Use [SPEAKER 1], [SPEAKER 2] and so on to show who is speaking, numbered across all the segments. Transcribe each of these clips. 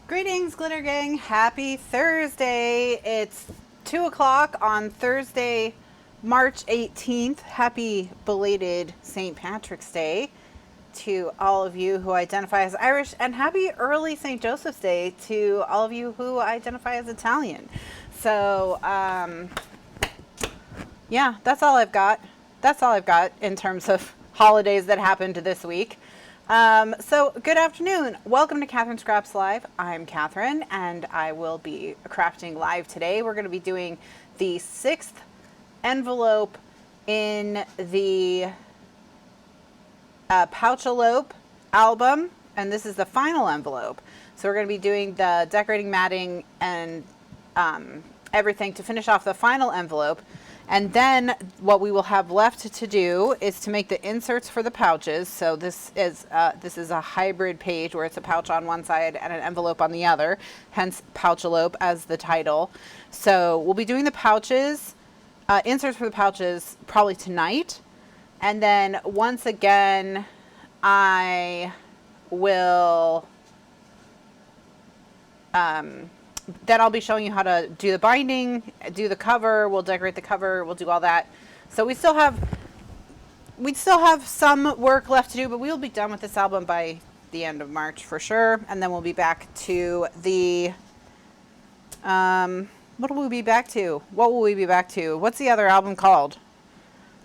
[SPEAKER 1] Greetings, Glitter Gang. Happy Thursday. It's 2 o'clock on Thursday, March 18th. Happy belated St. Patrick's Day to all of you who identify as Irish, and happy early St. Joseph's Day to all of you who identify as Italian. So, yeah, that's all I've got. That's all I've got in terms of holidays that happened this week. So good afternoon. Welcome to Kathryn Scraps Live. I'm Kathryn and I will be crafting live today. We're going to be doing the 6th envelope in the Pouch-A-Lope album, and this is the final envelope. So we're going to be doing the decorating, matting, and everything to finish off the final envelope. And then what we will have left to do is to make the inserts for the pouches. So this is a hybrid page where it's a pouch on one side and an envelope on the other, hence Pouch-A-Lope as the title. So we'll be doing the pouches, inserts for the pouches probably tonight. And then once again, I will then I'll be showing you how to do the binding, do the cover, we'll decorate the cover, we'll do all that. So we still have some work left to do, but we'll be done with this album by the end of March for sure. And then we'll be back to the, what will we be back to? What will we be back to? What's the other album called?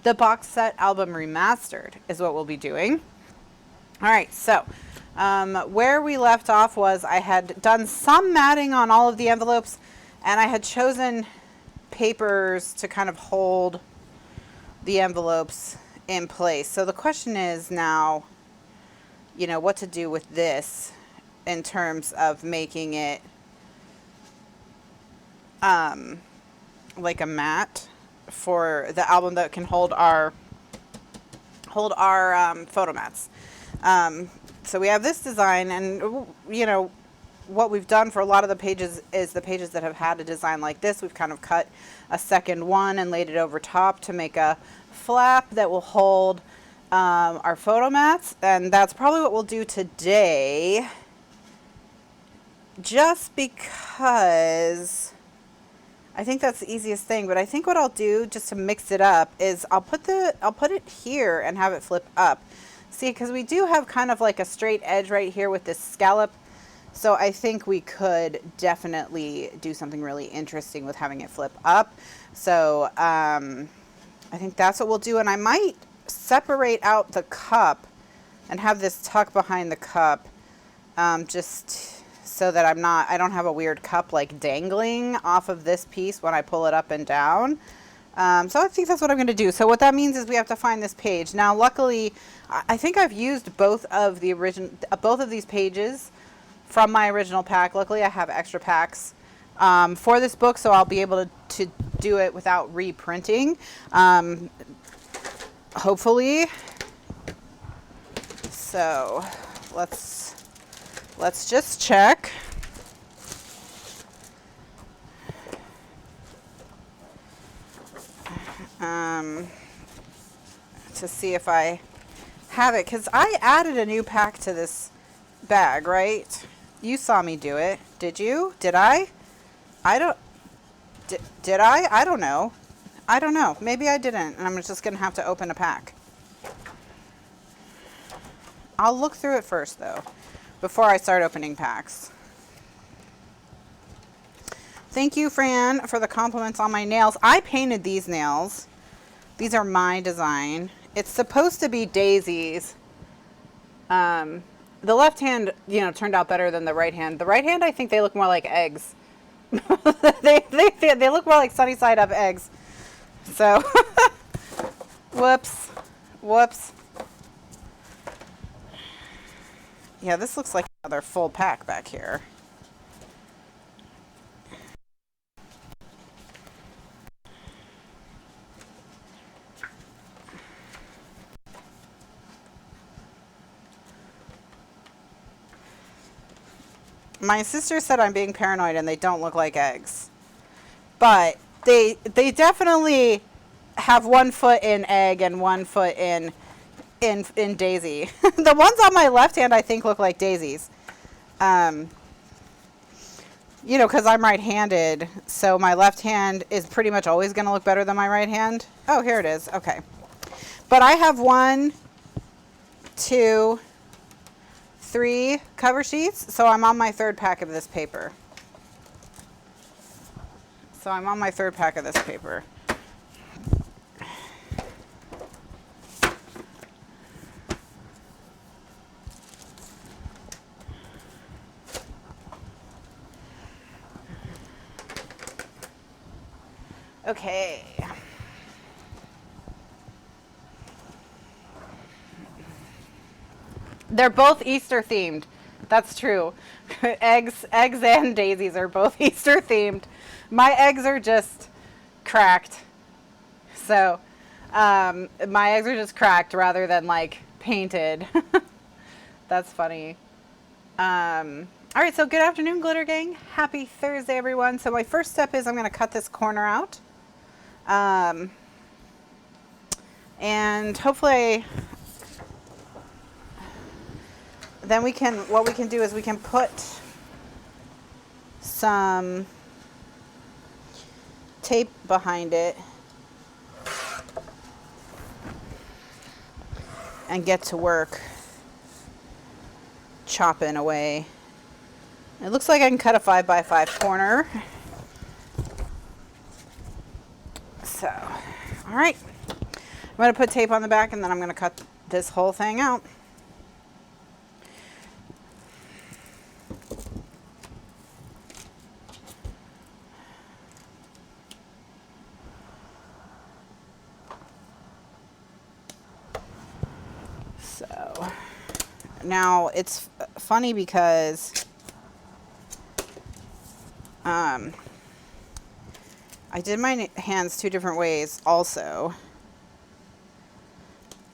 [SPEAKER 1] The box set album remastered is what we'll be doing. All right, so where we left off was I had done some matting on all of the envelopes, and I had chosen papers to kind of hold the envelopes in place. So the question is now, you know, what to do with this in terms of making it like a mat for the album that can hold our photo mats. So we have this design, and you know what we've done for a lot of the pages is the pages that have had a design like this, we've kind of cut a second one and laid it over top to make a flap that will hold our photo mats, and that's probably what we'll do today, just because I think that's the easiest thing. But I think what I'll do just to mix it up is I'll put it here and have it flip up. See, because we do have kind of like a straight edge right here with this scallop. So I think we could definitely do something really interesting with having it flip up. So I think that's what we'll do. And I might separate out the cup and have this tuck behind the cup, just so that I don't have a weird cup like dangling off of this piece when I pull it up and down. So I think that's what I'm going to do. So what that means is we have to find this page. Now, luckily, I think I've used both of these pages from my original pack. Luckily, I have extra packs for this book, so I'll be able to do it without reprinting. Hopefully. So let's just check. To see if I have it, because I added a new pack to this bag, right? You saw me do it. Did you? Did I? Did I? I don't know. I don't know. Maybe I didn't, and I'm just going to have to open a pack. I'll look through it first, though, before I start opening packs. Thank you, Fran, for the compliments on my nails. I painted these nails. These are my design. It's supposed to be daisies. The left hand, you know, turned out better than the right hand. The right hand, I think they look more like eggs. they look more like sunny side up eggs. So, whoops. Yeah, this looks like another full pack back here. My sister said I'm being paranoid and they don't look like eggs. But they definitely have 1 foot in egg and 1 foot in daisy. The ones on my left hand I think look like daisies. you know, because I'm right-handed, so my left hand is pretty much always going to look better than my right hand. Oh, here it is. Okay. But I have 1, 2, 3 cover sheets, so I'm on my 3rd pack of this paper. So I'm on my 3rd pack of this paper. Okay. They're both Easter themed. That's true. eggs and daisies are both Easter themed. My eggs are just cracked. So, my eggs are just cracked rather than like painted. That's funny. All right, so good afternoon, Glitter Gang. Happy Thursday, everyone. So my first step is I'm going to cut this corner out. And hopefully then what we can do is we can put some tape behind it and get to work chopping away. It looks like I can cut a 5x5 corner. So, all right. I'm going to put tape on the back and then I'm going to cut this whole thing out. So, now it's funny because I did my hands 2 different ways also.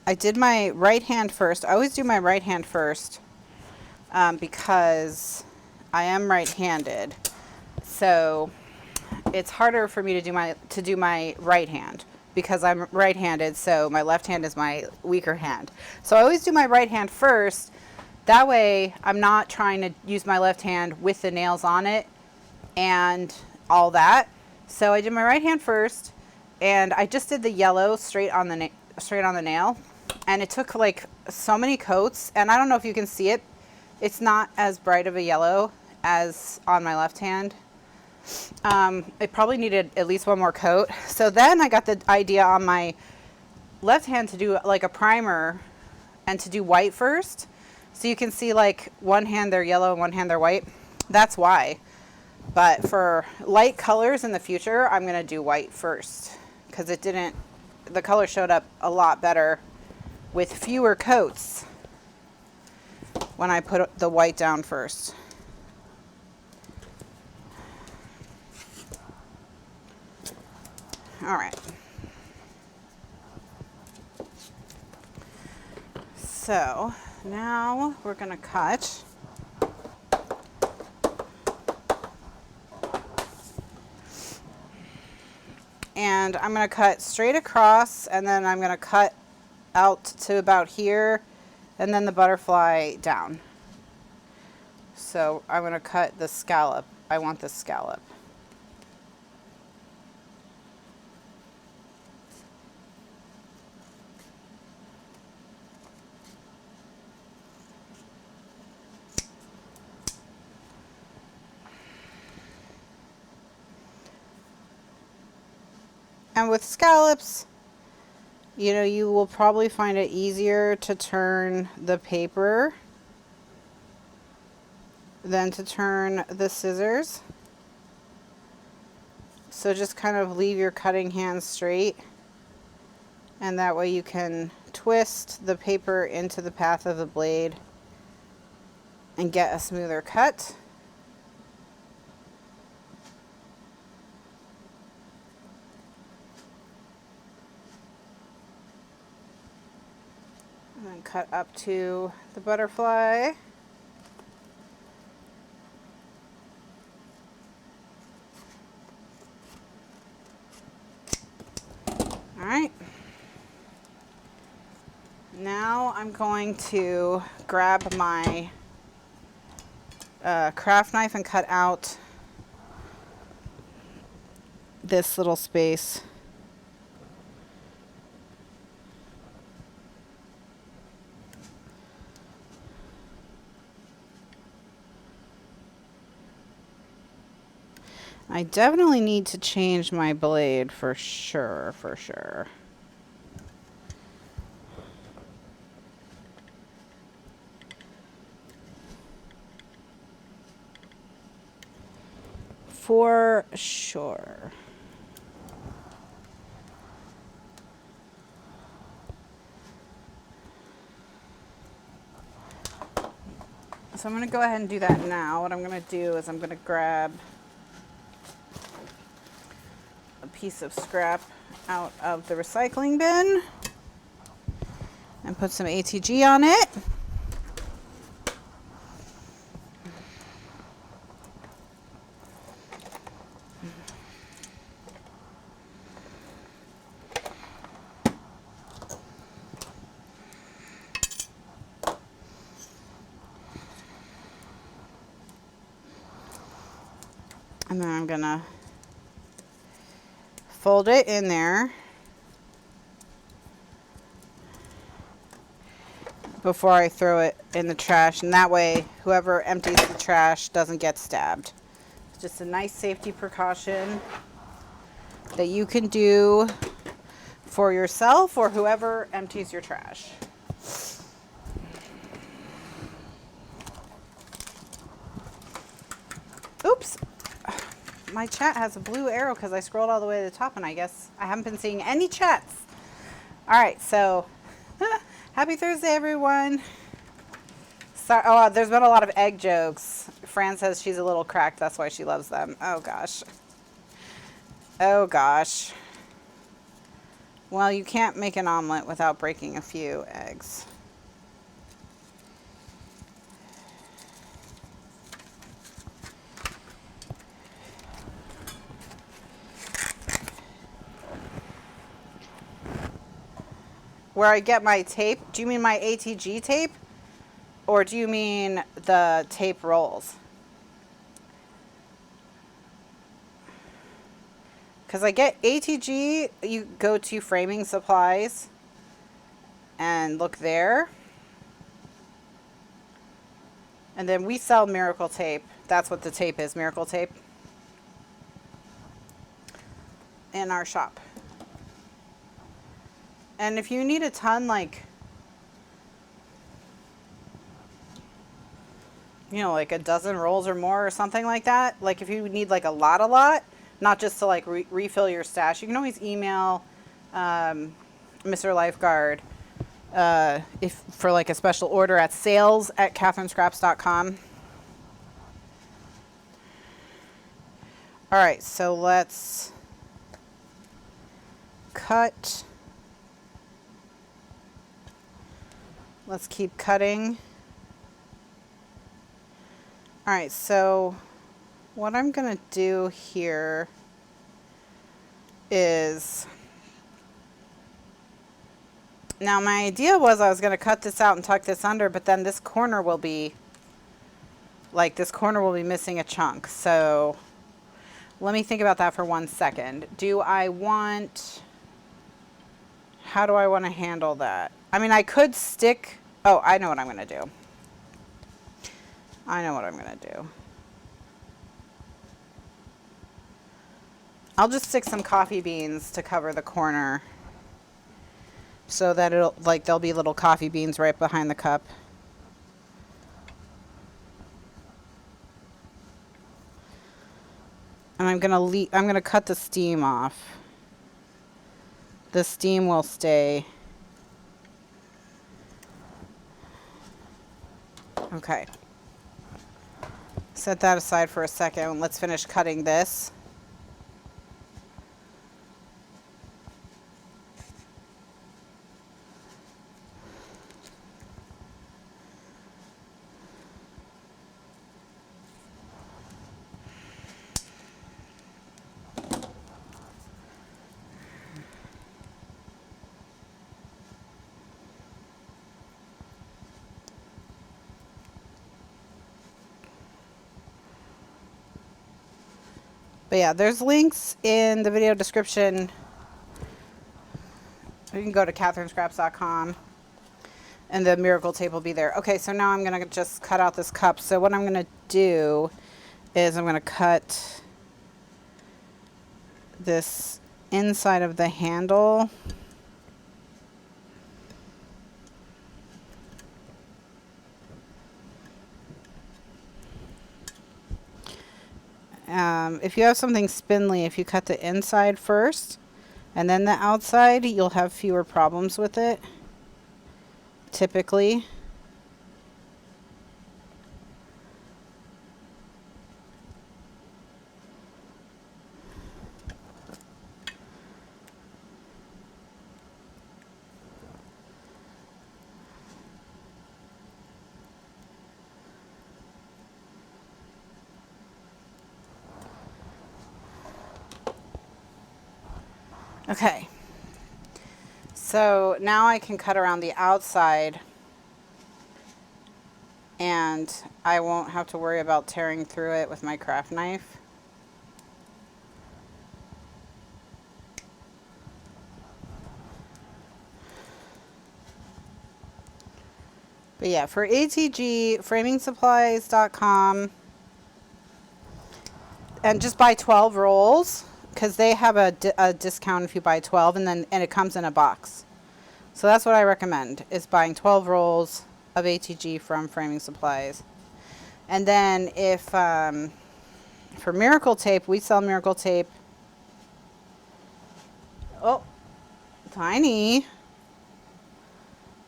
[SPEAKER 1] I did my right hand first. I always do my right hand first because I am right-handed. So it's harder for me to do my right hand because I'm right-handed, so my left hand is my weaker hand. So I always do my right hand first. That way I'm not trying to use my left hand with the nails on it and all that. So I did my right hand first, and I just did the yellow straight on the nail, and it took like so many coats, and I don't know if you can see it. It's not as bright of a yellow as on my left hand. It probably needed at least 1 more coat. So then I got the idea on my left hand to do like a primer and to do white first. So you can see like one hand they're yellow and one hand they're white. That's why. But for light colors in the future, I'm going to do white first because the color showed up a lot better with fewer coats when I put the white down first. All right. So now we're going to cut. And I'm going to cut straight across, and then I'm going to cut out to about here, and then the butterfly down. So I'm going to cut the scallop. I want the scallop. And with scallops, you know, you will probably find it easier to turn the paper than to turn the scissors. So just kind of leave your cutting hand straight, and that way you can twist the paper into the path of the blade and get a smoother cut. And then cut up to the butterfly. All right. Now I'm going to grab my craft knife and cut out this little space. I definitely need to change my blade for sure, for sure. For sure. So I'm going to go ahead and do that now. What I'm going to do is I'm going to grab a piece of scrap out of the recycling bin and put some ATG on it. And then I'm going to fold it in there before I throw it in the trash, and that way whoever empties the trash doesn't get stabbed. It's just a nice safety precaution that you can do for yourself or whoever empties your trash. Oops. My chat has a blue arrow because I scrolled all the way to the top, and I guess I haven't been seeing any chats. All right, so happy Thursday, everyone. Sorry, oh, there's been a lot of egg jokes. Fran says she's a little cracked. That's why she loves them. Oh, gosh. Oh, gosh. Well, you can't make an omelet without breaking a few eggs. Where I get my tape? Do you mean my ATG tape? Or do you mean the tape rolls? Because I get ATG, you go to Framing Supplies and look there. And then we sell Miracle Tape. That's what the tape is, Miracle Tape. In our shop. And if you need a ton, like, you know, like a dozen rolls or more or something like that, like if you need like a lot, not just to like refill your stash, you can always email Mr. Lifeguard if for like a special order at sales@kathrynscraps.com. All right, so let's cut. Let's keep cutting. All right, so what I'm gonna do here is, now my idea was I was gonna cut this out and tuck this under, but then this corner will be, like this corner will be missing a chunk. So let me think about that for 1 second. Do I want, how do I want to handle that? I mean, I could stick, oh, I know what I'm gonna do. I know what I'm gonna do. I'll just stick some coffee beans to cover the corner so that it'll, like, there'll be little coffee beans right behind the cup. And I'm gonna cut the steam off. The steam will stay. Okay. Set that aside for a second. Let's finish cutting this. But yeah, there's links in the video description. You can go to kathrynscraps.com and the miracle tape will be there. Okay, so now I'm going to just cut out this cup. So what I'm going to do is I'm going to cut this inside of the handle. If you have something spindly, if you cut the inside first and then the outside, you'll have fewer problems with it, typically. Okay, so now I can cut around the outside and I won't have to worry about tearing through it with my craft knife. But yeah, for ATG, framingsupplies.com, and just buy 12 rolls, because they have a discount if you buy 12, and it comes in a box. So that's what I recommend, is buying 12 rolls of ATG from Framing Supplies. And then if for Miracle Tape, we sell Miracle Tape. Oh, Tiny,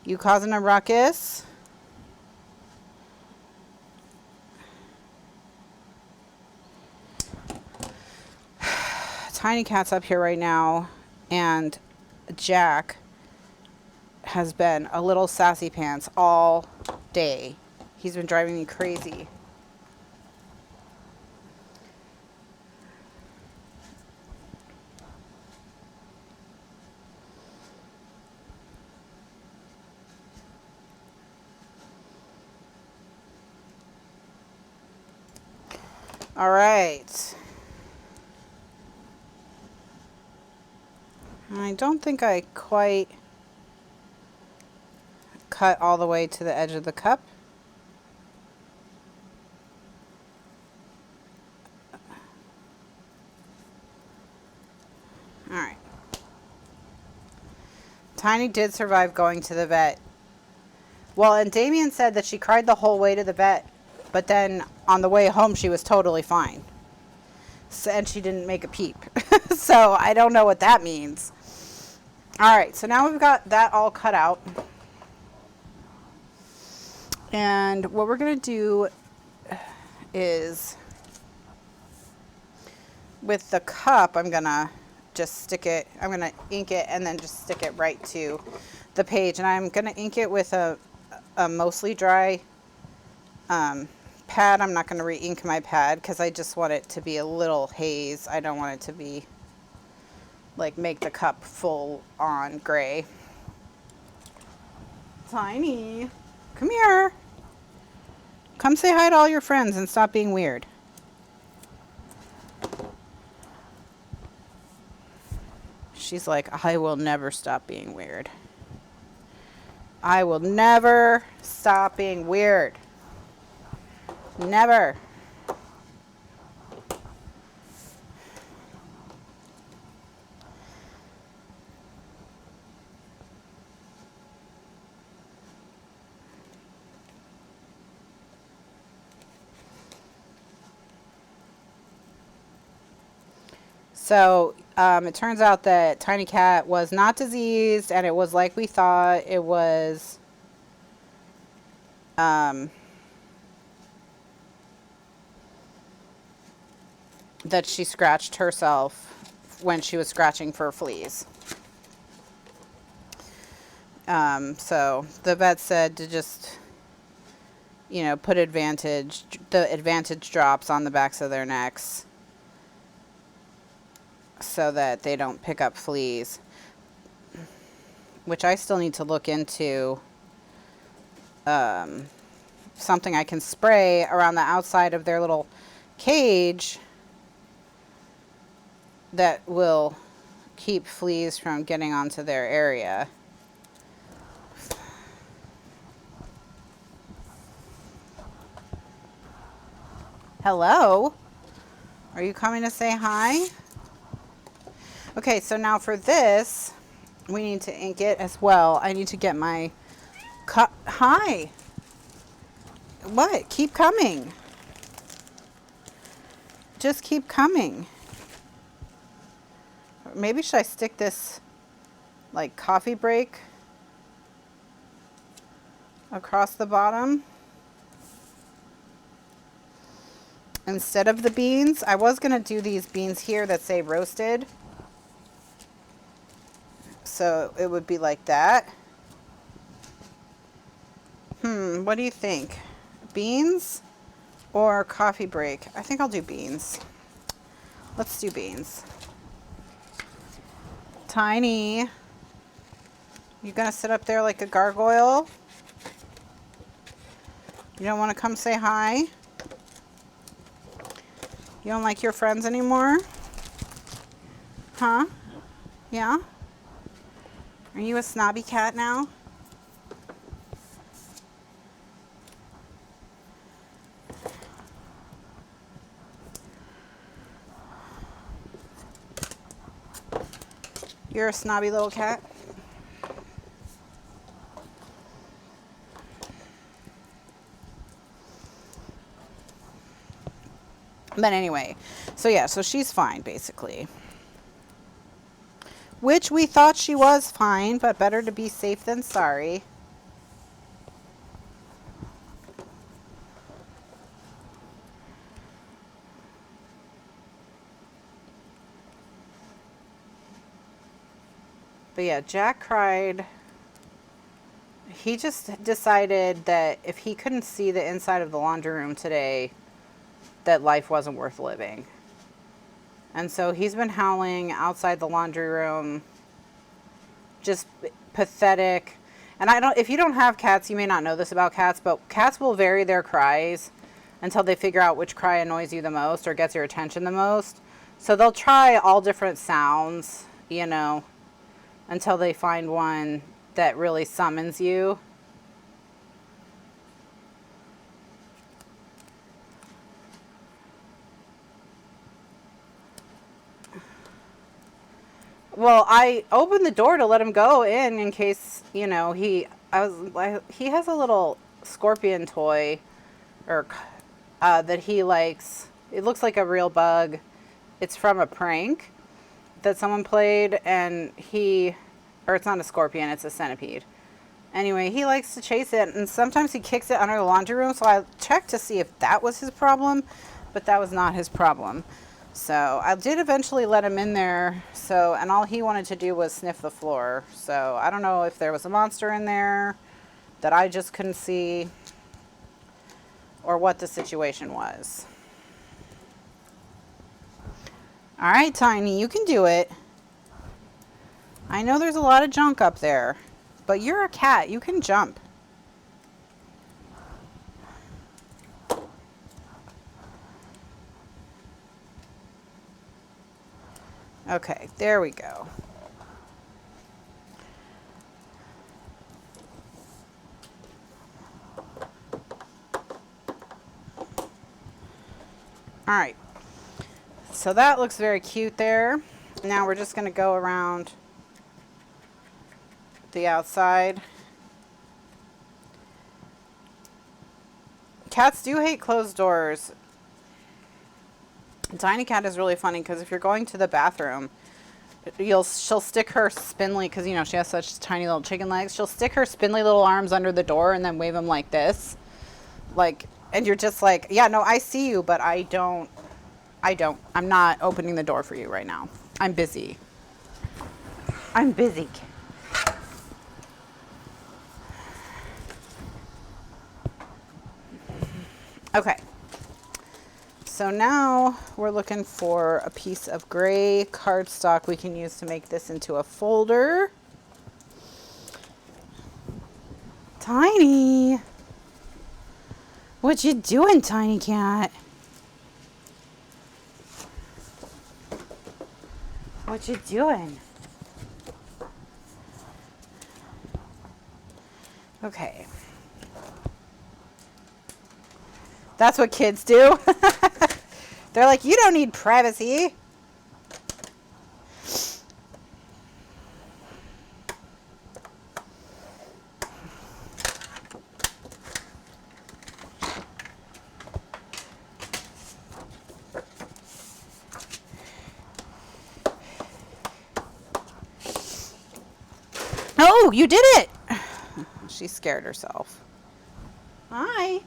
[SPEAKER 1] you causing a ruckus? Tiny Cat's up here right now, and Jack has been a little sassy pants all day. He's been driving me crazy. All right. I don't think I quite cut all the way to the edge of the cup. All right. Tiny did survive going to the vet. Well, and Damien said that she cried the whole way to the vet, but then on the way home she was totally fine. So, and she didn't make a peep. So I don't know what that means. All right, so now we've got that all cut out. And what we're going to do is, with the cup, I'm going to just stick it, I'm going to ink it and then just stick it right to the page. And I'm going to ink it with a mostly dry pad. I'm not going to re-ink my pad because I just want it to be a little haze. I don't want it to be like make the cup full on gray. Tiny, come here. Come say hi to all your friends and stop being weird. She's like, I will never stop being weird. I will never stop being weird. Never. So it turns out that Tiny Cat was not diseased, and it was like we thought. It was that she scratched herself when she was scratching for fleas. So the vet said to just, you know, put the advantage drops on the backs of their necks so that they don't pick up fleas, which I still need to look into. Something I can spray around the outside of their little cage that will keep fleas from getting onto their area. Hello? Are you coming to say hi? Okay, so now for this, we need to ink it as well. I need to get my hi. What? Keep coming. Just keep coming. Maybe should I stick this like coffee break across the bottom instead of the beans? I was gonna do these beans here that say roasted, so it would be like that. What do you think? Beans or coffee break? I think I'll do beans. Let's do beans. Tiny, you gonna sit up there like a gargoyle? You don't want to come say hi? You don't like your friends anymore? Huh? Yeah? Are you a snobby cat now? You're a snobby little cat? But anyway, so yeah, so she's fine basically. Which we thought she was fine, but better to be safe than sorry. But yeah, Jack cried. He just decided that if he couldn't see the inside of the laundry room today, that life wasn't worth living. And so he's been howling outside the laundry room, just pathetic. And if you don't have cats, you may not know this about cats, but cats will vary their cries until they figure out which cry annoys you the most or gets your attention the most. So they'll try all different sounds, you know, until they find one that really summons you. Well, I opened the door to let him go in case, you know, he has a little scorpion toy that he likes. It looks like a real bug. It's from a prank that someone played, and or it's not a scorpion, it's a centipede. Anyway, he likes to chase it, and sometimes he kicks it under the laundry room, so I checked to see if that was his problem, but that was not his problem. So I did eventually let him in there, and all he wanted to do was sniff the floor. So I don't know if there was a monster in there that I just couldn't see, or what the situation was. All right, Tiny, you can do it. I know there's a lot of junk up there, but you're a cat. You can jump. Okay, there we go. All right. So that looks very cute there. Now we're just going to go around the outside. Cats do hate closed doors. Tiny Cat is really funny because if you're going to the bathroom, she'll stick her spindly, because you know she has such tiny little chicken legs, she'll stick her spindly little arms under the door and then wave them like this, and you're just like, yeah, no, I see you, but I'm not opening the door for you right now. I'm busy. Okay. So now we're looking for a piece of gray cardstock we can use to make this into a folder. Tiny. What you doing, Tiny Cat? What you doing? Okay. That's what kids do. They're like, you don't need privacy. Oh, you did it. She scared herself. Hi.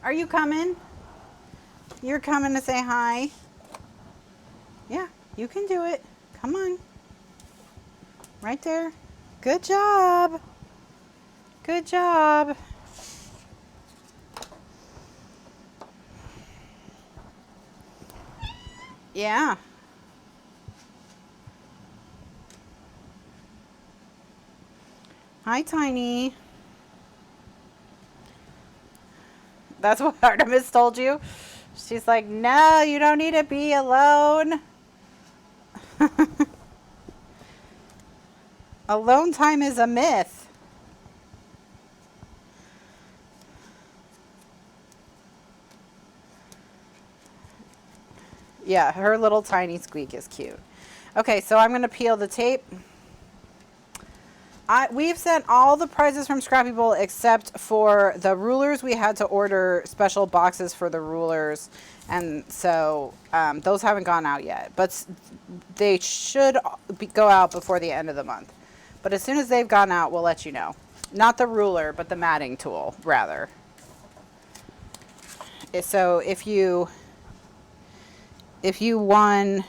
[SPEAKER 1] Are you coming? You're coming to say hi? Yeah, you can do it. Come on. Right there. Good job. Good job. Yeah. Hi, Tiny. That's what Artemis told you? She's like, no, you don't need to be alone. Alone time is a myth. Yeah, her little tiny squeak is cute. Okay, so I'm going to peel the tape. We've sent all the prizes from Scrappy Bowl except for the rulers. We had to order special boxes for the rulers, and so those haven't gone out yet. But they should go out before the end of the month. But as soon as they've gone out, we'll let you know. Not the ruler, but the matting tool, rather. So if you won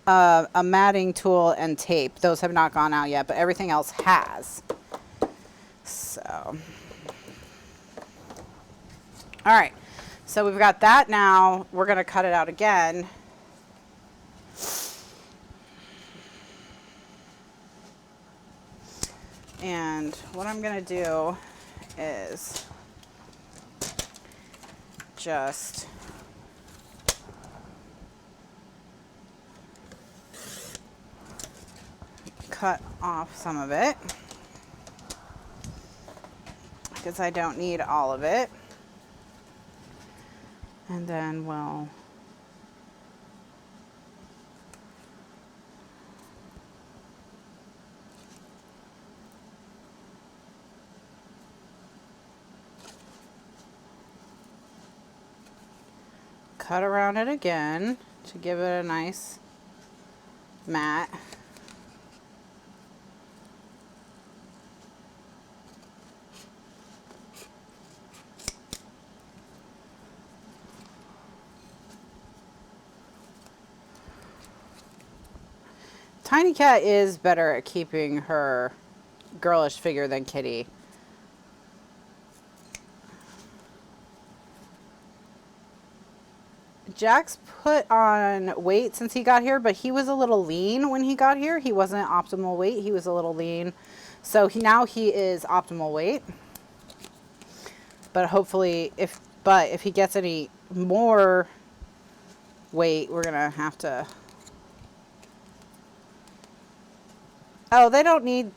[SPEAKER 1] a matting tool and tape, those have not gone out yet, but everything else has. So, all right, so we've got that. Now we're going to cut it out again. And what I'm going to do is just cut off some of it because I don't need all of it. And then we'll cut around it again to give it a nice mat. Tiny Cat is better at keeping her girlish figure than Kitty. Jack's put on weight since he got here, but he was a little lean when he got here. He wasn't optimal weight. He was a little lean. So now he is optimal weight. But hopefully, if he gets any more weight, we're going to have to... Oh, they don't need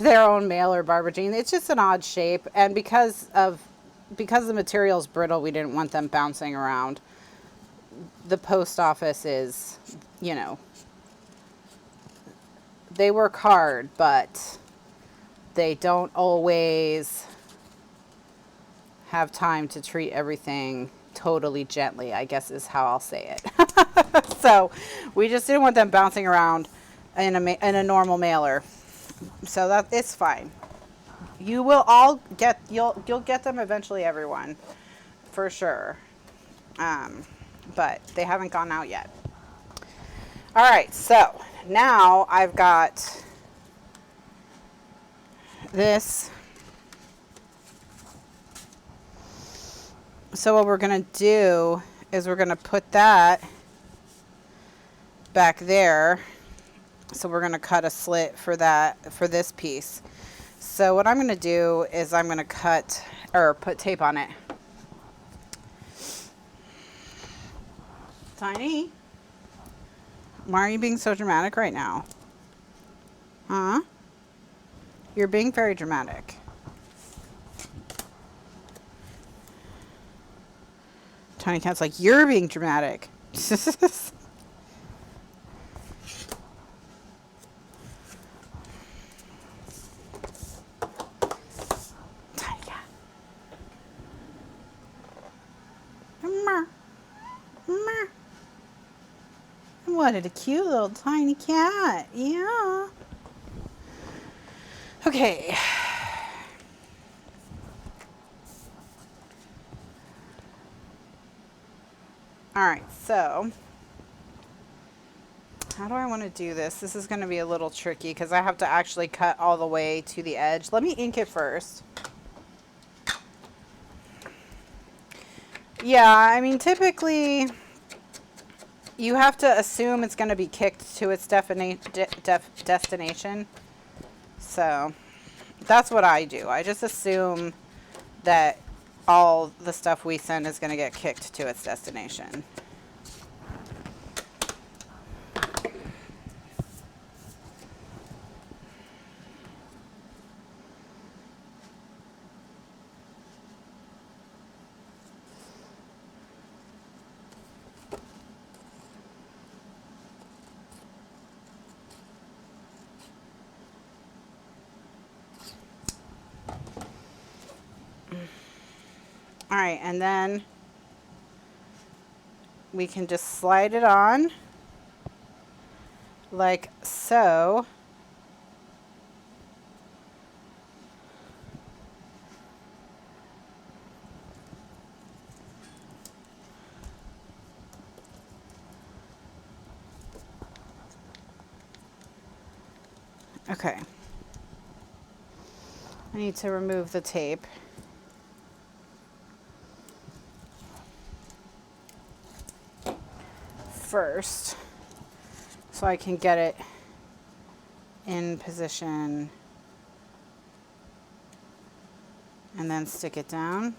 [SPEAKER 1] their own mailer, Barbara Jean. It's just an odd shape. And because the material's brittle, we didn't want them bouncing around. The post office is, you know, they work hard, but they don't always have time to treat everything totally gently, I guess is how I'll say it. So we just didn't want them bouncing around in a normal mailer, so that it's fine. You will all get you'll get them eventually, everyone, for sure. But they haven't gone out yet. All right, so now I've got this. So what we're gonna do is we're gonna put that back there. So we're going to cut a slit for that, for this piece. So what I'm going to do is I'm going to cut or put tape on it. Tiny, why are you being so dramatic right now? Huh? You're being very dramatic. Tiny Cat's like, you're being dramatic. Tiny Cat. Mer. Mer. What a cute little tiny cat. Yeah. Okay. All right, so how do I want to do this? This is going to be a little tricky because I have to actually cut all the way to the edge. Let me ink it first. Yeah, I mean, typically you have to assume it's going to be kicked to its destination. So that's what I do. I just assume that all the stuff we send is going to get kicked to its destination. All right, and then we can just slide it on like so. Okay. I need to remove the tape. First, so I can get it in position and then stick it down.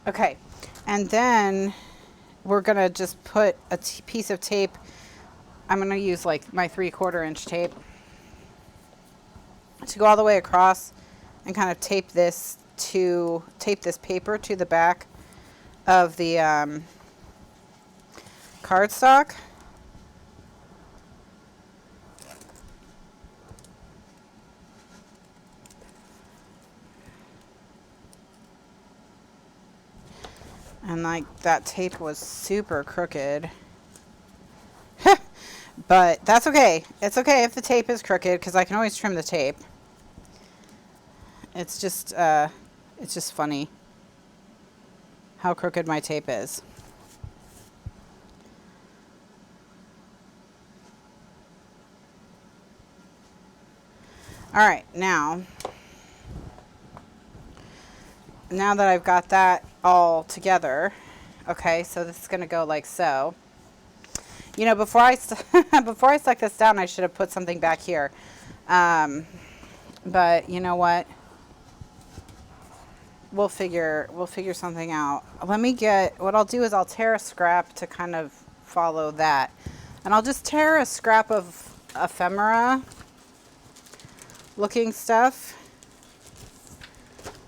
[SPEAKER 1] Okay, and then we're gonna just put a piece of tape. I'm gonna use like my 3/4 inch tape to go all the way across and kind of tape this paper to the back of the cardstock. And like that tape was super crooked. But that's okay. It's okay if the tape is crooked because I can always trim the tape. It's just funny how crooked my tape is. All right, now that I've got that all together, okay, so this is going to go like so. You know, before I stuck this down, I should have put something back here. But you know what? We'll figure something out. What I'll do is I'll tear a scrap to kind of follow that. And I'll just tear a scrap of ephemera looking stuff.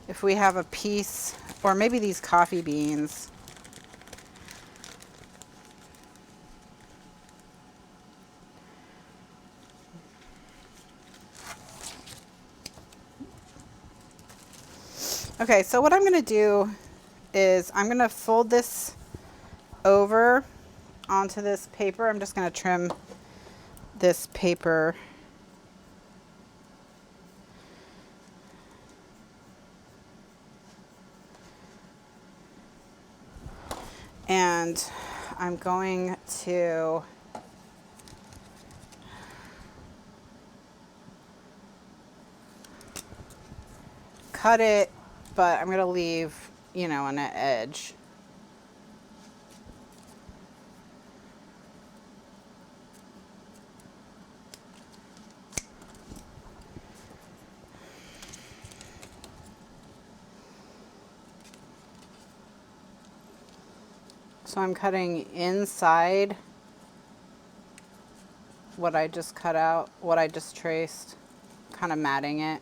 [SPEAKER 1] If we have a piece, or maybe these coffee beans. Okay, so what I'm going to do is I'm going to fold this over onto this paper. I'm just going to trim this paper. And I'm going to cut it, but I'm going to leave, you know, an edge. So I'm cutting inside what I just cut out, what I just traced, kind of matting it.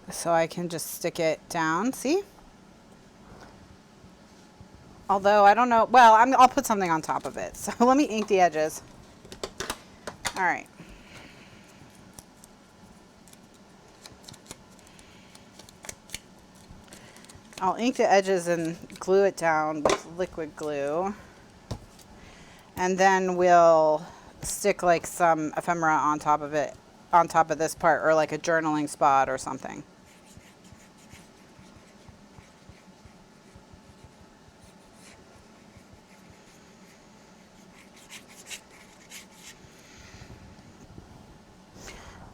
[SPEAKER 1] So I can just stick it down, see? Although I don't know, well, I'll put something on top of it. So let me ink the edges. All right. I'll ink the edges and glue it down with liquid glue. And then we'll stick like some ephemera on top of it, on top of this part, or like a journaling spot or something.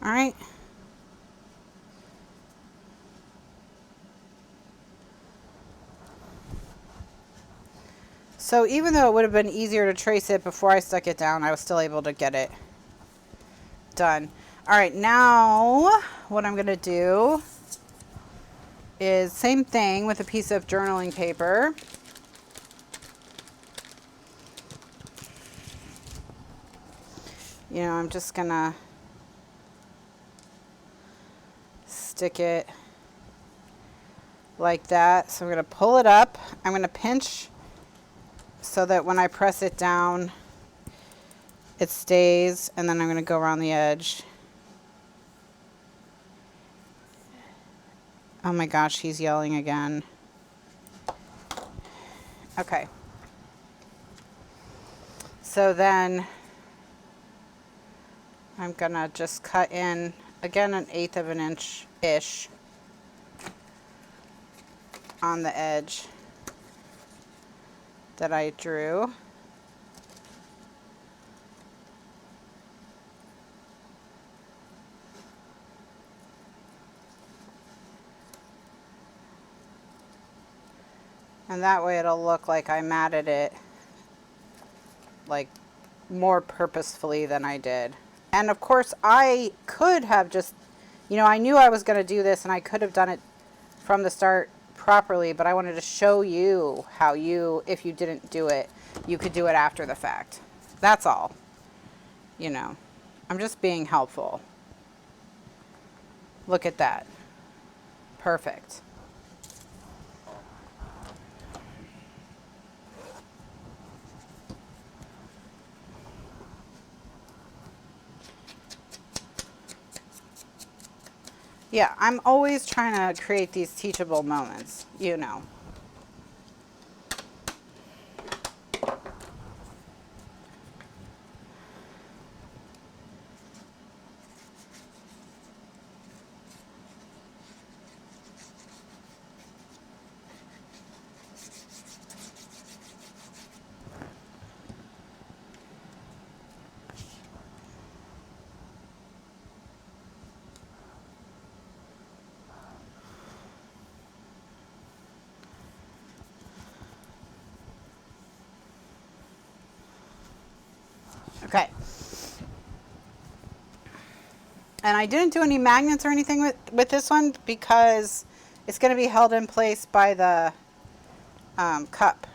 [SPEAKER 1] All right. So even though it would have been easier to trace it before I stuck it down, I was still able to get it done. All right, now what I'm gonna do is same thing with a piece of journaling paper. You know, I'm just gonna stick it like that. So I'm gonna pull it up. I'm gonna pinch so that when I press it down, it stays, and then I'm gonna go around the edge. Oh my gosh, he's yelling again. Okay. So then I'm gonna just cut in, again, 1/8 of an inch-ish on the edge that I drew. And that way it'll look like I matted it like more purposefully than I did. And of course I could have just, you know, I knew I was going to do this and I could have done it from the start properly, but I wanted to show you how you, if you didn't do it, you could do it after the fact. That's all. You know, I'm just being helpful. Look at that. Perfect. Yeah, I'm always trying to create these teachable moments, you know. Okay. And I didn't do any magnets or anything with this one because it's going to be held in place by the cup.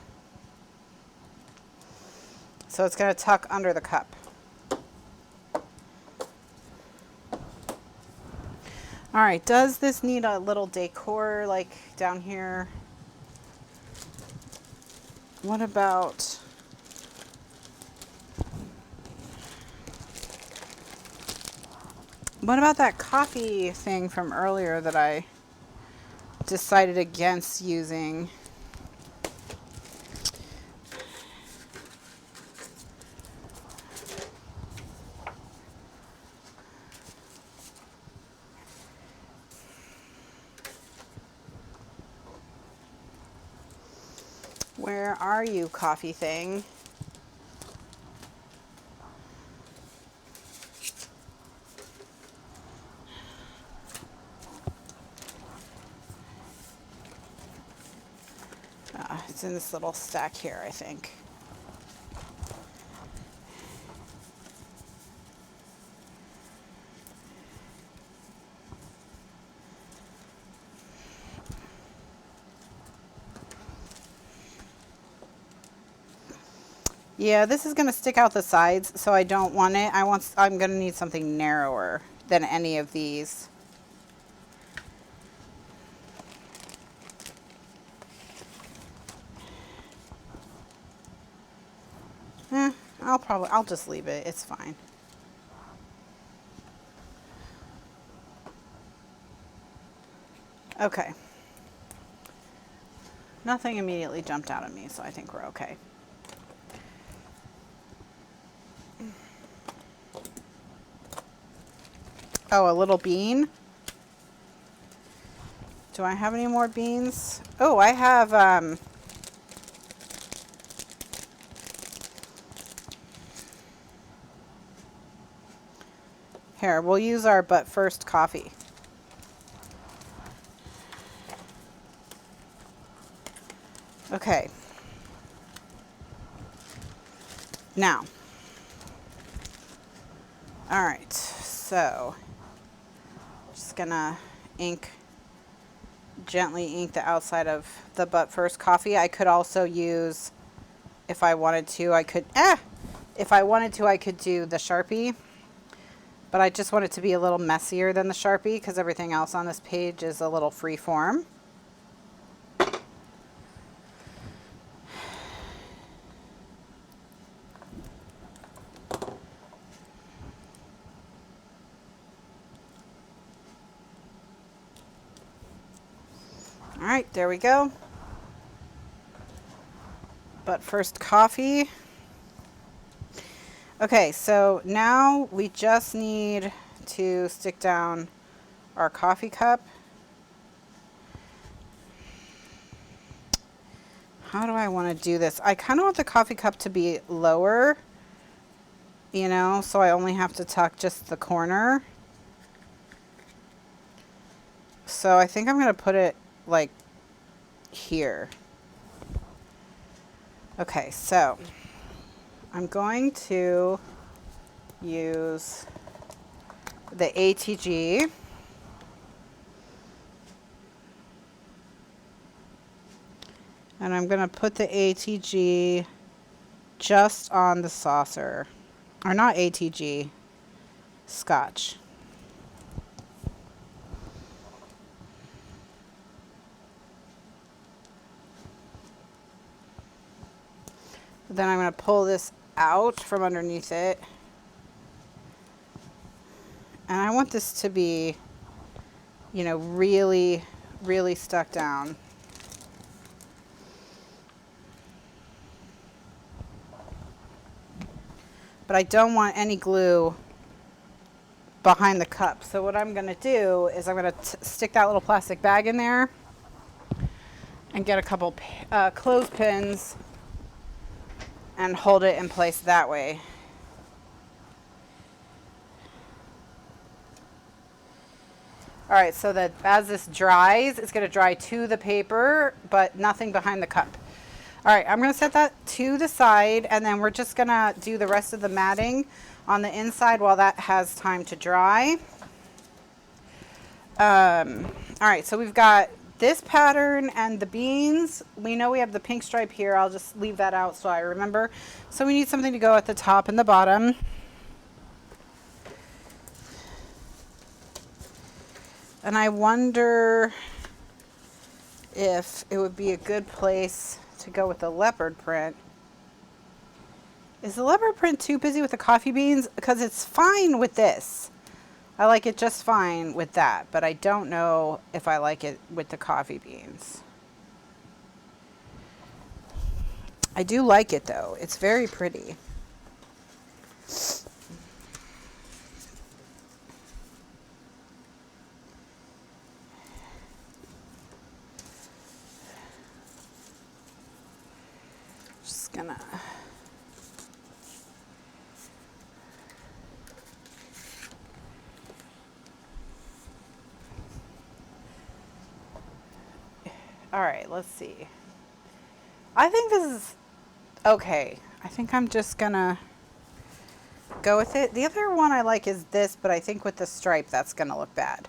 [SPEAKER 1] So it's going to tuck under the cup. All right, does this need a little decor like down here? What about... What about that coffee thing from earlier that I decided against using? Where are you, coffee thing? It's in this little stack here, I think. Yeah, this is going to stick out the sides, so I don't want it. I'm going to need something narrower than any of these. I'll just leave it. It's fine. Okay. Nothing immediately jumped out at me, so I think we're okay. Oh, a little bean. Do I have any more beans? Oh, I have, here, we'll use our But First coffee. Okay. Now. All right, so just gonna gently ink the outside of the But First coffee. I could also use, if I wanted to, I could do the Sharpie, but I just want it to be a little messier than the Sharpie because everything else on this page is a little free form. All right, there we go. But First coffee. Okay, so now we just need to stick down our coffee cup. How do I want to do this? I kind of want the coffee cup to be lower, you know, so I only have to tuck just the corner. So I think I'm going to put it like here. Okay, so I'm going to use the ATG. And I'm going to put the ATG just on the saucer. Or not ATG, Scotch. Then I'm going to pull this out from underneath it. And I want this to be, you know, really, really stuck down. But I don't want any glue behind the cup. So what I'm going to do is I'm going to stick that little plastic bag in there and get a couple clothespins and hold it in place that way. All right, so that as this dries, it's going to dry to the paper, but nothing behind the cup. All right, I'm going to set that to the side, and then we're just going to do the rest of the matting on the inside while that has time to dry. All right, so we've got this pattern and the beans. We know we have the pink stripe here. I'll just leave that out so I remember. So we need something to go at the top and the bottom. And I wonder if it would be a good place to go with the leopard print. Is the leopard print too busy with the coffee beans? Because it's fine with this. I like it just fine with that, but I don't know if I like it with the coffee beans. I do like it though. It's very pretty. Just gonna all right, let's see. I think this is okay. I think I'm just gonna go with it. The other one I like is this, but I think with the stripe that's gonna look bad.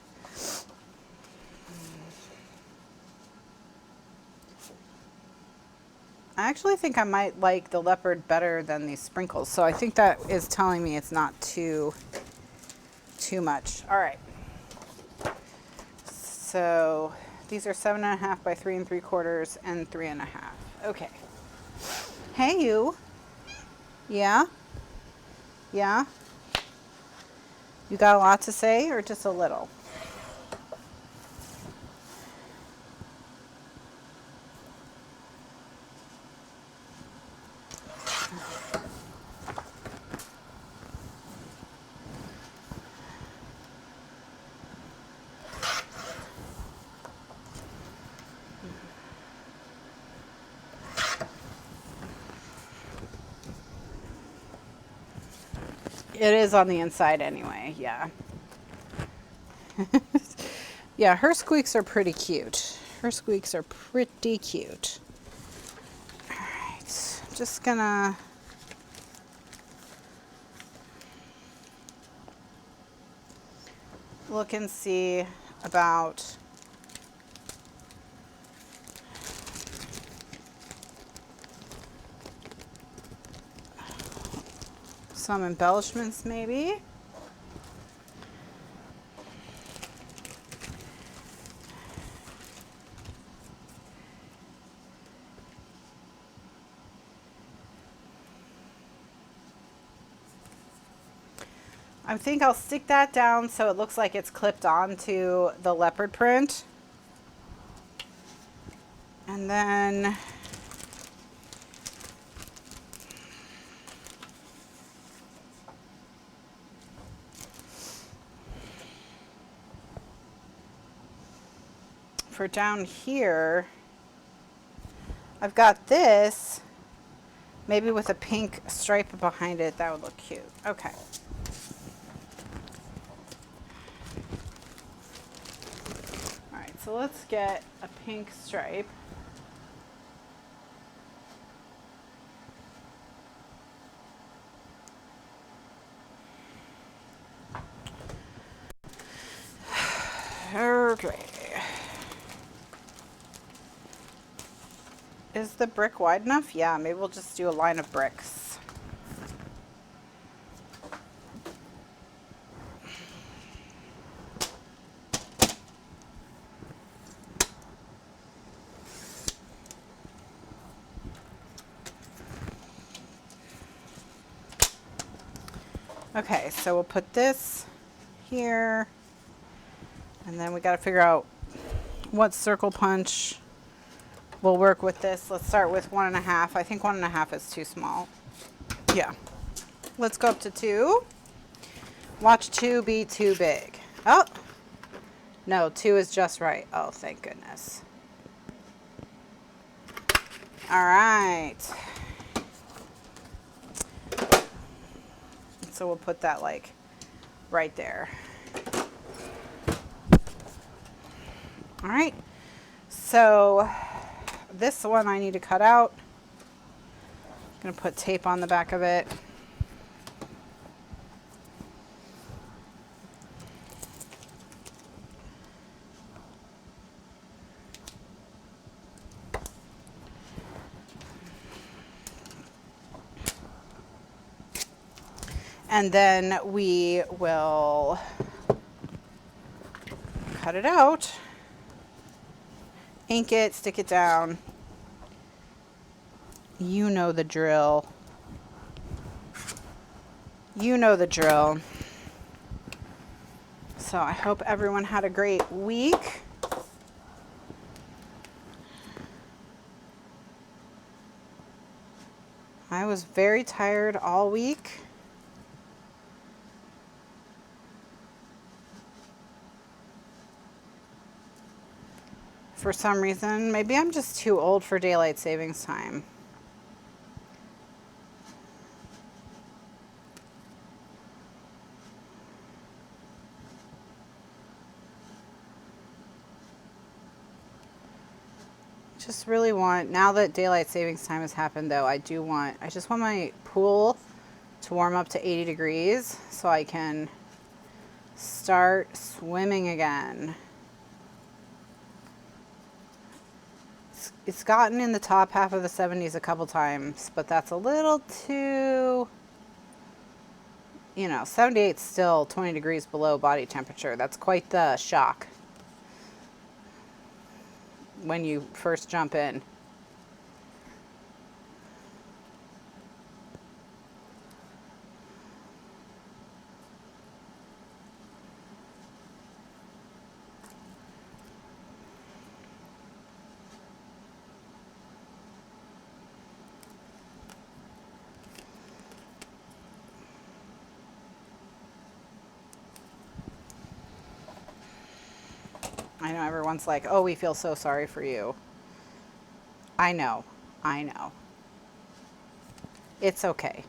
[SPEAKER 1] I actually think I might like the leopard better than these sprinkles. So I think that is telling me it's not too much. All right. So these are 7.5 by 3 3/4 and 3.5. Okay. Hey, you. Yeah? Yeah? You got a lot to say or just a little? It is on the inside anyway, yeah. Yeah, her squeaks are pretty cute. Her squeaks are pretty cute. All right, just gonna look and see about some embellishments maybe. I think I'll stick that down so it looks like it's clipped onto the leopard print. And then for down here, I've got this, maybe with a pink stripe behind it, that would look cute. Okay. All right, so let's get a pink stripe. Okay. Is the brick wide enough? Yeah, maybe we'll just do a line of bricks. Okay, so we'll put this here, and then we got to figure out what circle punch will work with this. Let's start with 1.5. I think 1.5 is too small. Yeah. Let's go up to 2. Watch 2 be too big. Oh, no, 2 is just right. Oh, thank goodness. All right. So we'll put that like right there. All right. So this one I need to cut out. I'm going to put tape on the back of it. And then we will cut it out, ink it, stick it down. You know the drill. You know the drill. So I hope everyone had a great week. I was very tired all week. For some reason, maybe I'm just too old for daylight savings time. Just really want, now that daylight savings time has happened though, I just want my pool to warm up to 80 degrees so I can start swimming again. It's It's gotten in the top half of the 70s a couple times, but that's a little too, you know, 78 is still 20 degrees below body temperature. That's quite the shock when you first jump in. I know everyone's like, oh, we feel so sorry for you. I know. I know. It's okay.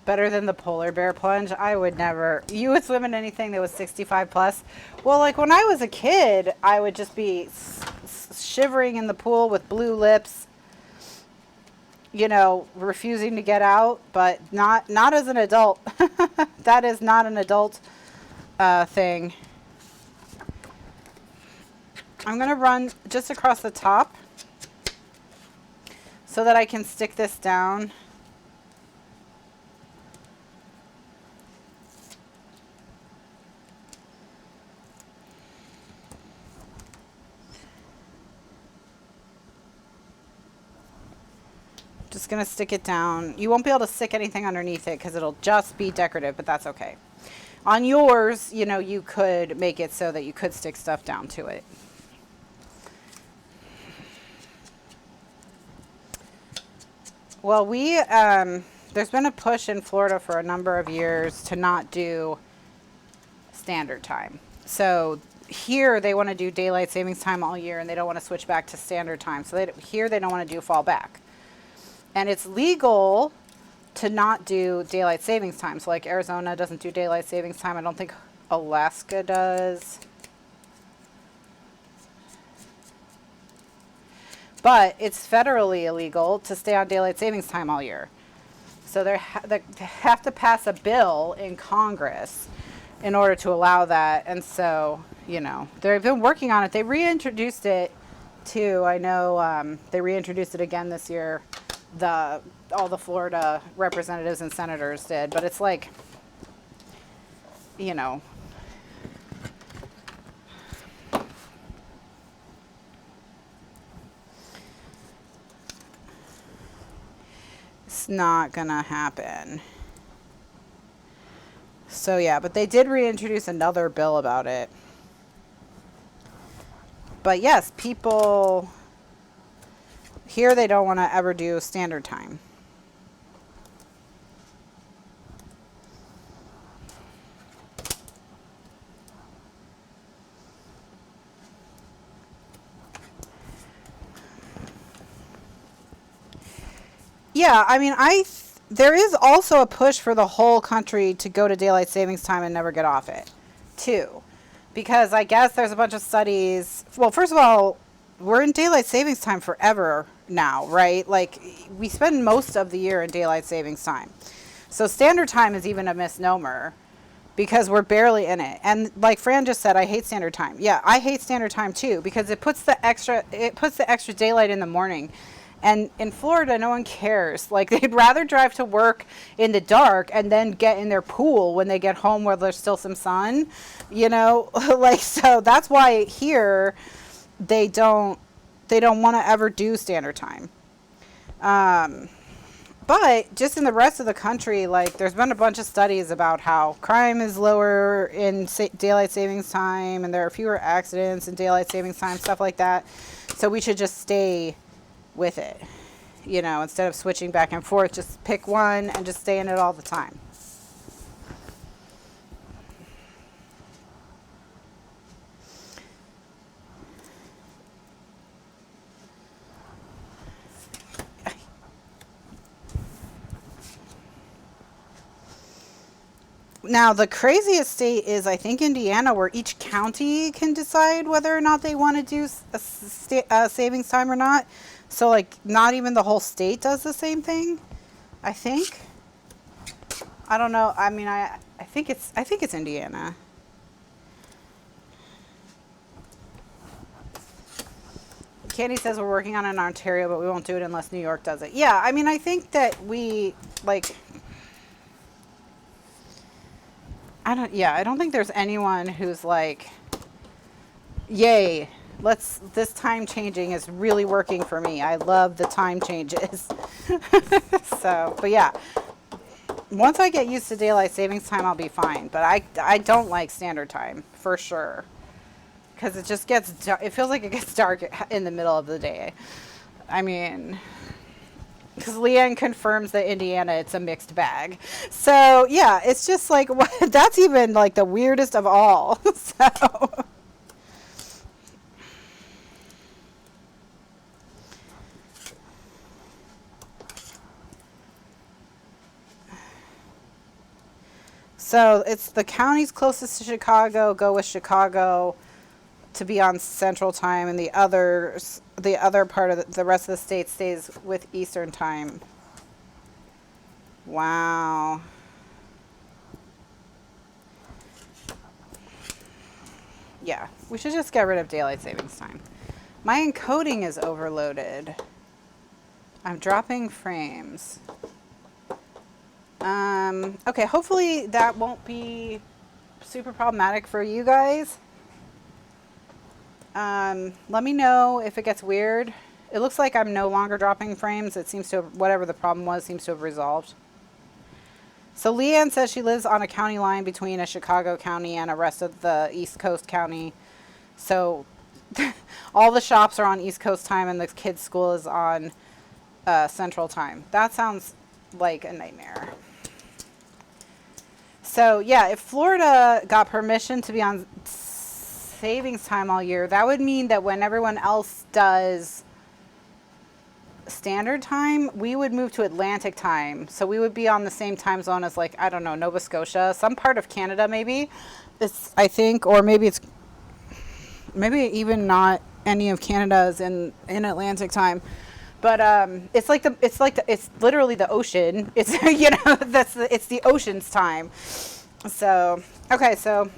[SPEAKER 1] Better than the polar bear plunge? I would never. You would swim in anything that was 65 plus? Well, like when I was a kid, I would just be shivering in the pool with blue lips, you know, refusing to get out, but not as an adult. That is not an adult thing. I'm going to run just across the top so that I can stick this down. Just going to stick it down. You won't be able to stick anything underneath it because it'll just be decorative, but that's okay. On yours, you know, you could make it so that you could stick stuff down to it. Well, there's been a push in Florida for a number of years to not do standard time. So here they want to do daylight savings time all year and they don't want to switch back to standard time. So here they don't want to do fall back. And it's legal to not do daylight savings time. So like Arizona doesn't do daylight savings time. I don't think Alaska does. But it's federally illegal to stay on daylight savings time all year. So they have to pass a bill in Congress in order to allow that. And so, you know, they've been working on it. They reintroduced it too. I know they reintroduced it again this year. All the Florida representatives and senators did, but it's like, you know, it's not gonna happen. So yeah, but they did reintroduce another bill about it. But yes, people here, they don't want to ever do standard time. Yeah, I mean, there is also a push for the whole country to go to daylight savings time and never get off it, too. Because I guess there's a bunch of studies. Well, first of all, we're in daylight savings time forever now, right? Like, we spend most of the year in daylight savings time. So standard time is even a misnomer because we're barely in it. And like Fran just said, I hate standard time. Yeah, I hate standard time too because it puts the extra daylight in the morning. And in Florida, no one cares. Like, they'd rather drive to work in the dark and then get in their pool when they get home where there's still some sun, you know? Like, so that's why here they don't want to ever do standard time. But just in the rest of the country, like, there's been a bunch of studies about how crime is lower in daylight savings time and there are fewer accidents in daylight savings time, stuff like that. So we should just stay with it, you know, instead of switching back and forth, just pick one and just stay in it all the time. Now, the craziest state is, I think, Indiana, where each county can decide whether or not they want to do a savings time or not. So, like, not even the whole state does the same thing, I think. I don't know. I mean, I think it's Indiana. Candy says we're working on it in Ontario, but we won't do it unless New York does it. Yeah, I mean, I think that we, like, I don't think there's anyone who's like, yay, this time changing is really working for me. I love the time changes. So, but yeah, once I get used to daylight savings time, I'll be fine. But I don't like standard time for sure. Because it just gets dark. It feels like it gets dark in the middle of the day. I mean, because Leanne confirms that Indiana, it's a mixed bag. So yeah, it's just like, that's even like the weirdest of all. So. So it's the counties closest to Chicago go with Chicago to be on Central Time, and the other part of the rest of the state stays with Eastern Time. Wow. Yeah, we should just get rid of daylight savings time. My encoding is overloaded. I'm dropping frames. Okay, hopefully that won't be super problematic for you guys. Let me know if it gets weird. It looks like I'm no longer dropping frames. It seems to have, whatever the problem was, seems to have resolved. So Leanne says she lives on a county line between a Chicago county and a rest of the East Coast county. So all the shops are on East Coast time and the kids' school is on Central Time. That sounds like a nightmare. So yeah, if Florida got permission to be on savings time all year, that would mean that when everyone else does standard time, we would move to Atlantic time. So we would be on the same time zone as, like, I don't know, Nova Scotia, some part of Canada maybe. It's, I think, or maybe it's, maybe even not any of Canada is in Atlantic time. But it's literally the ocean. It's, you know, it's the ocean's time. So, okay, so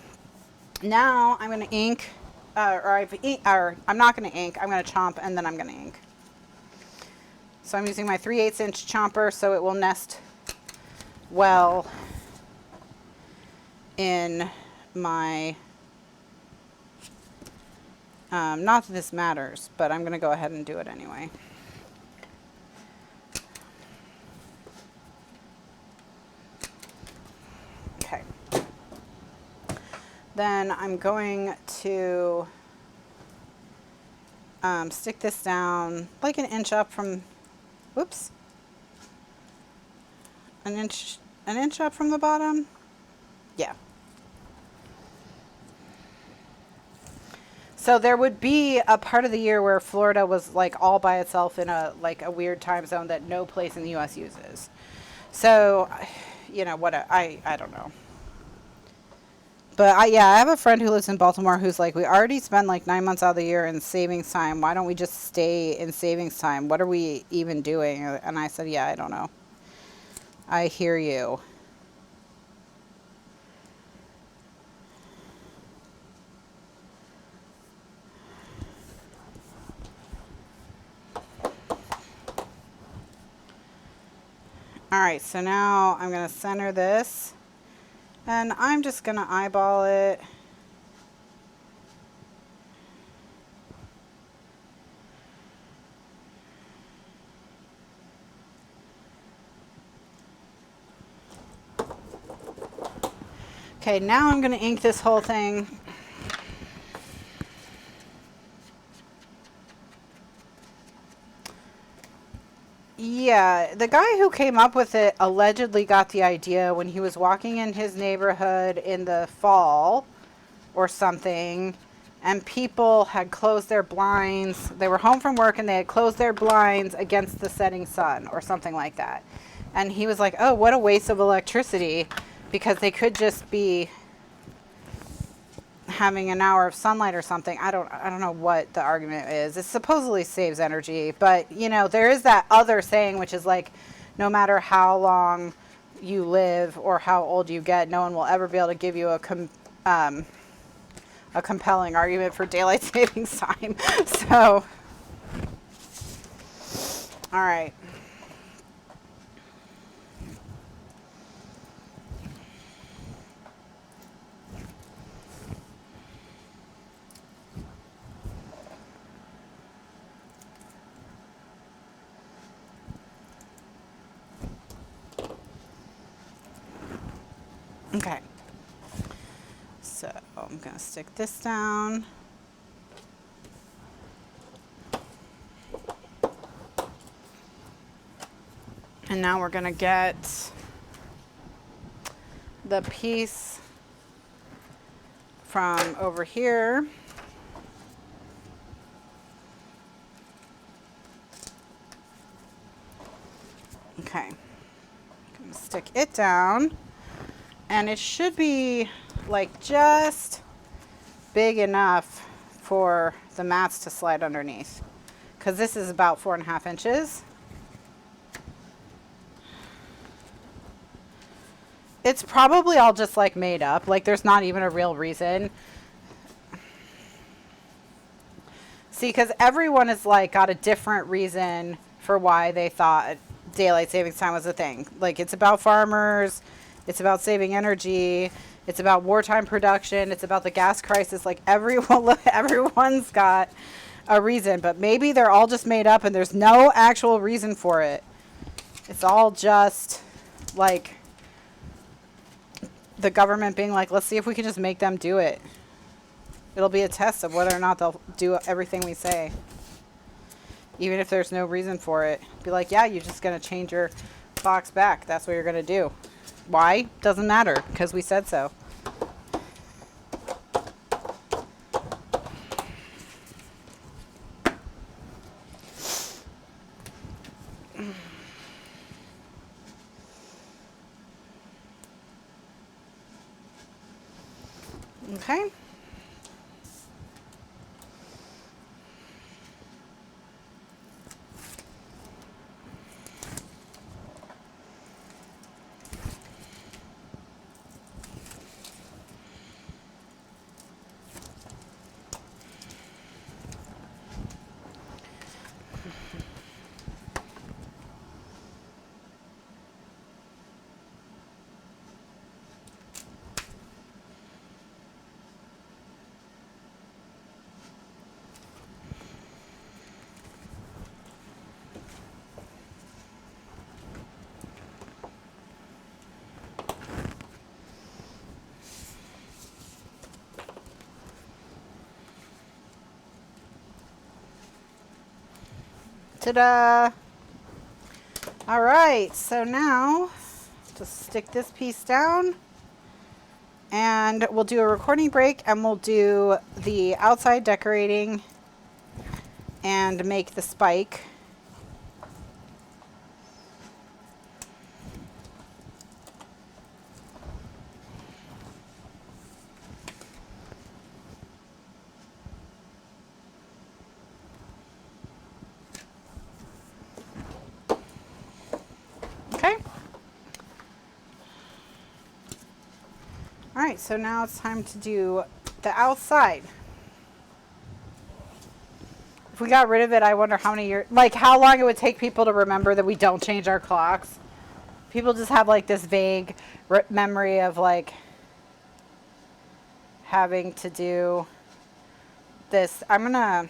[SPEAKER 1] now I'm going to ink, or I'm not going to ink. I'm going to chomp and then I'm going to ink. So I'm using my 3/8 inch chomper so it will nest well in my, not that this matters, but I'm going to go ahead and do it anyway. Okay. Then I'm going to stick this down like an inch up from, whoops, an inch up from the bottom. Yeah. So there would be a part of the year where Florida was like all by itself in a weird time zone that no place in the US uses. So, you know, I don't know. But I have a friend who lives in Baltimore who's like, we already spend like 9 months out of the year in savings time. Why don't we just stay in savings time? What are we even doing? And I said, yeah, I don't know. I hear you. All right, so now I'm going to center this. And I'm just going to eyeball it. Okay, now I'm going to ink this whole thing. Yeah, the guy who came up with it allegedly got the idea when he was walking in his neighborhood in the fall or something, and people had closed their blinds. They were home from work and they had closed their blinds against the setting sun or something like that. And he was like, oh, what a waste of electricity, because they could just be having an hour of sunlight or something. I don't know what the argument is. It supposedly saves energy, but you know, there is that other saying, which is like, no matter how long you live or how old you get, no one will ever be able to give you a compelling argument for daylight savings time. So, all right. Okay. So I'm going to stick this down. And now we're going to get the piece from over here. Okay. I'm going to stick it down. And it should be like just big enough for the mats to slide underneath, because this is about 4.5 inches. It's probably all just like made up, like there's not even a real reason. See, because everyone is like got a different reason for why they thought daylight savings time was a thing. Like it's about farmers, it's about saving energy, it's about wartime production, it's about the gas crisis. Like everyone's got a reason, but maybe they're all just made up and there's no actual reason for it. It's all just like the government being like, let's see if we can just make them do it. It'll be a test of whether or not they'll do everything we say. Even if there's no reason for it. Be like, yeah, you're just going to change your box back. That's what you're going to do. Why? Doesn't matter, because we said so. Okay. Ta-da! All right, so now just stick this piece down and we'll do a recording break and we'll do the outside decorating and make the spike. Okay. All right, so now it's time to do the outside. If we got rid of it, I wonder how many years, like how long it would take people to remember that we don't change our clocks. People just have like this vague memory of like having to do this. I'm gonna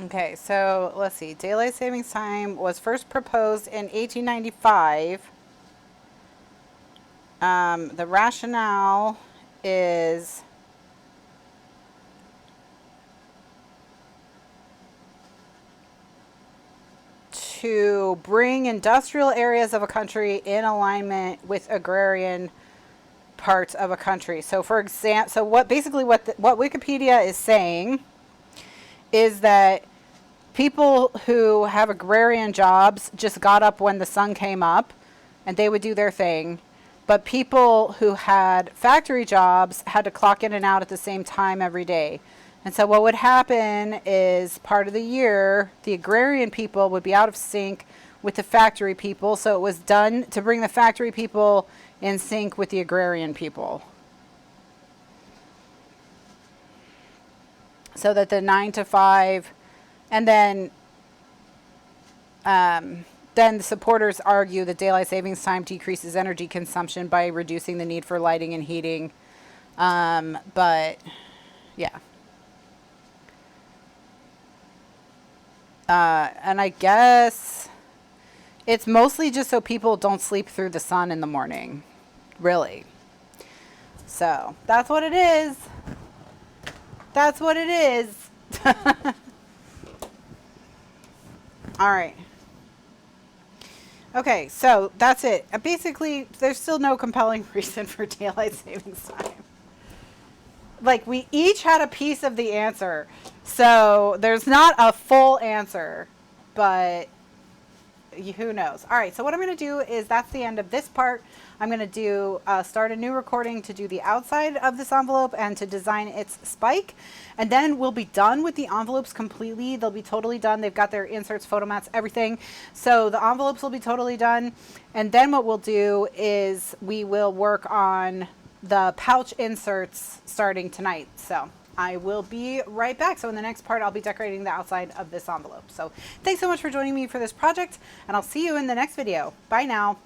[SPEAKER 1] Okay, so let's see. Daylight savings time was first proposed in 1895. The rationale is to bring industrial areas of a country in alignment with agrarian parts of a country. So for example, so what basically what Wikipedia is saying is that people who have agrarian jobs just got up when the sun came up and they would do their thing. But people who had factory jobs had to clock in and out at the same time every day. And so what would happen is part of the year, the agrarian people would be out of sync with the factory people. So it was done to bring the factory people in sync with the agrarian people. So that the 9 to 5, and then the supporters argue that daylight savings time decreases energy consumption by reducing the need for lighting and heating. But yeah. And I guess it's mostly just so people don't sleep through the sun in the morning, really. So that's what it is. That's what it is. All right. Okay, so that's it. Basically, there's still no compelling reason for daylight savings time. Like, we each had a piece of the answer. So there's not a full answer, but who knows? All right, so what I'm going to do is that's the end of this part. I'm going to do start a new recording to do the outside of this envelope and to design its spike. And then we'll be done with the envelopes completely. They'll be totally done. They've got their inserts, photo mats, everything. So the envelopes will be totally done. And then what we'll do is we will work on the pouch inserts starting tonight. So I will be right back. So in the next part, I'll be decorating the outside of this envelope. So thanks so much for joining me for this project, and I'll see you in the next video. Bye now.